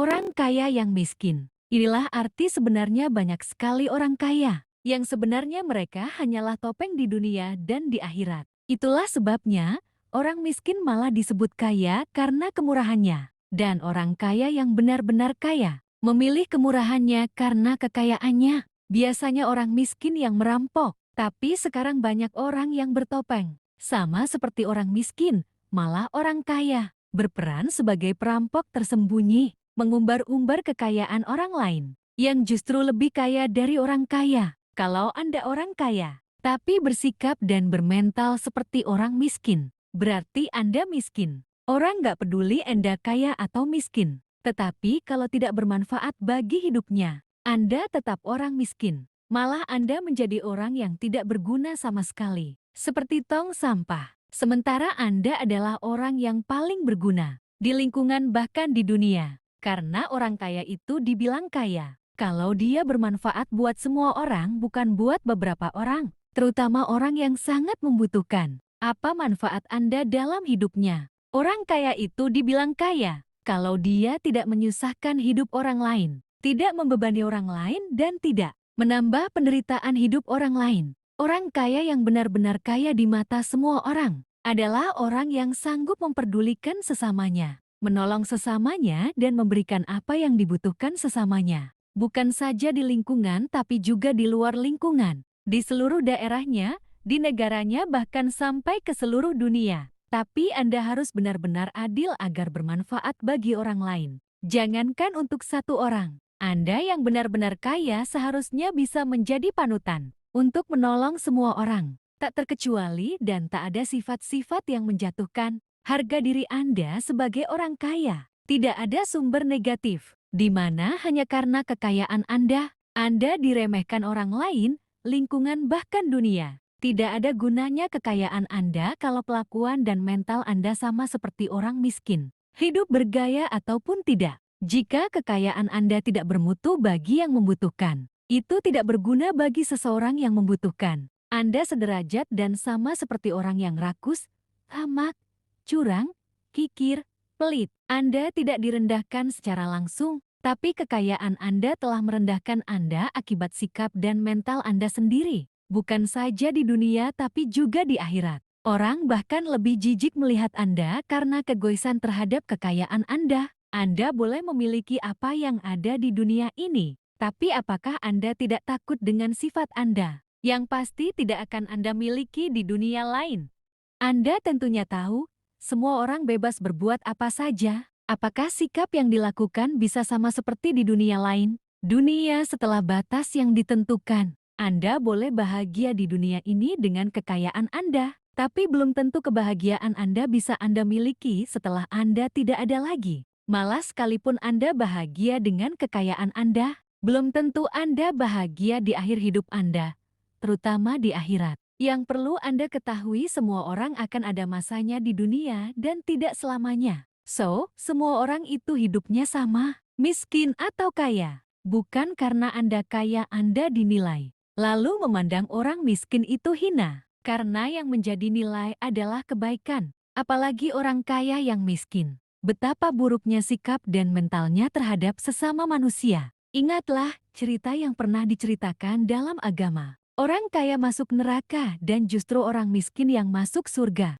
Orang kaya yang miskin. Inilah arti sebenarnya banyak sekali orang kaya, yang sebenarnya mereka hanyalah topeng di dunia dan di akhirat. Itulah sebabnya, orang miskin malah disebut kaya karena kemurahannya. Dan orang kaya yang benar-benar kaya, memilih kemurahannya karena kekayaannya. Biasanya orang miskin yang merampok, tapi sekarang banyak orang yang bertopeng. Sama seperti orang miskin, malah orang kaya berperan sebagai perampok tersembunyi, mengumbar-umbar kekayaan orang lain, yang justru lebih kaya dari orang kaya. Kalau Anda orang kaya, tapi bersikap dan bermental seperti orang miskin, berarti Anda miskin. Orang nggak peduli Anda kaya atau miskin, tetapi kalau tidak bermanfaat bagi hidupnya, Anda tetap orang miskin. Malah Anda menjadi orang yang tidak berguna sama sekali, seperti tong sampah. Sementara Anda adalah orang yang paling berguna di lingkungan bahkan di dunia. Karena orang kaya itu dibilang kaya kalau dia bermanfaat buat semua orang, bukan buat beberapa orang, terutama orang yang sangat membutuhkan. Apa manfaat Anda dalam hidupnya? Orang kaya itu dibilang kaya kalau dia tidak menyusahkan hidup orang lain, tidak membebani orang lain, dan tidak menambah penderitaan hidup orang lain. Orang kaya yang benar-benar kaya di mata semua orang adalah orang yang sanggup memperdulikan sesamanya, menolong sesamanya, dan memberikan apa yang dibutuhkan sesamanya. Bukan saja di lingkungan tapi juga di luar lingkungan, di seluruh daerahnya, di negaranya, bahkan sampai ke seluruh dunia. Tapi Anda harus benar-benar adil agar bermanfaat bagi orang lain. Jangankan untuk satu orang, Anda yang benar-benar kaya seharusnya bisa menjadi panutan untuk menolong semua orang, tak terkecuali, dan tak ada sifat-sifat yang menjatuhkan harga diri Anda sebagai orang kaya. Tidak ada sumber negatif, di mana hanya karena kekayaan Anda diremehkan orang lain, lingkungan, bahkan dunia. Tidak ada gunanya kekayaan Anda kalau pelakuan dan mental Anda sama seperti orang miskin. Hidup bergaya ataupun tidak, jika kekayaan Anda tidak bermutu bagi yang membutuhkan, itu tidak berguna bagi seseorang yang membutuhkan. Anda sederajat dan sama seperti orang yang rakus, tamak, curang, kikir, pelit. Anda tidak direndahkan secara langsung, tapi kekayaan Anda telah merendahkan Anda akibat sikap dan mental Anda sendiri. Bukan saja di dunia tapi juga di akhirat. Orang bahkan lebih jijik melihat Anda karena keegoisan terhadap kekayaan Anda. Anda boleh memiliki apa yang ada di dunia ini, tapi apakah Anda tidak takut dengan sifat Anda, yang pasti tidak akan Anda miliki di dunia lain? Anda tentunya tahu, semua orang bebas berbuat apa saja. Apakah sikap yang dilakukan bisa sama seperti di dunia lain? Dunia setelah batas yang ditentukan. Anda boleh bahagia di dunia ini dengan kekayaan Anda, tapi belum tentu kebahagiaan Anda bisa Anda miliki setelah Anda tidak ada lagi. Malah sekalipun Anda bahagia dengan kekayaan Anda, belum tentu Anda bahagia di akhir hidup Anda, terutama di akhirat. Yang perlu Anda ketahui, semua orang akan ada masanya di dunia dan tidak selamanya. So, semua orang itu hidupnya sama, miskin atau kaya. Bukan karena Anda kaya Anda dinilai, lalu memandang orang miskin itu hina. Karena yang menjadi nilai adalah kebaikan, apalagi orang kaya yang miskin. Betapa buruknya sikap dan mentalnya terhadap sesama manusia. Ingatlah cerita yang pernah diceritakan dalam agama. Orang kaya masuk neraka dan justru orang miskin yang masuk surga.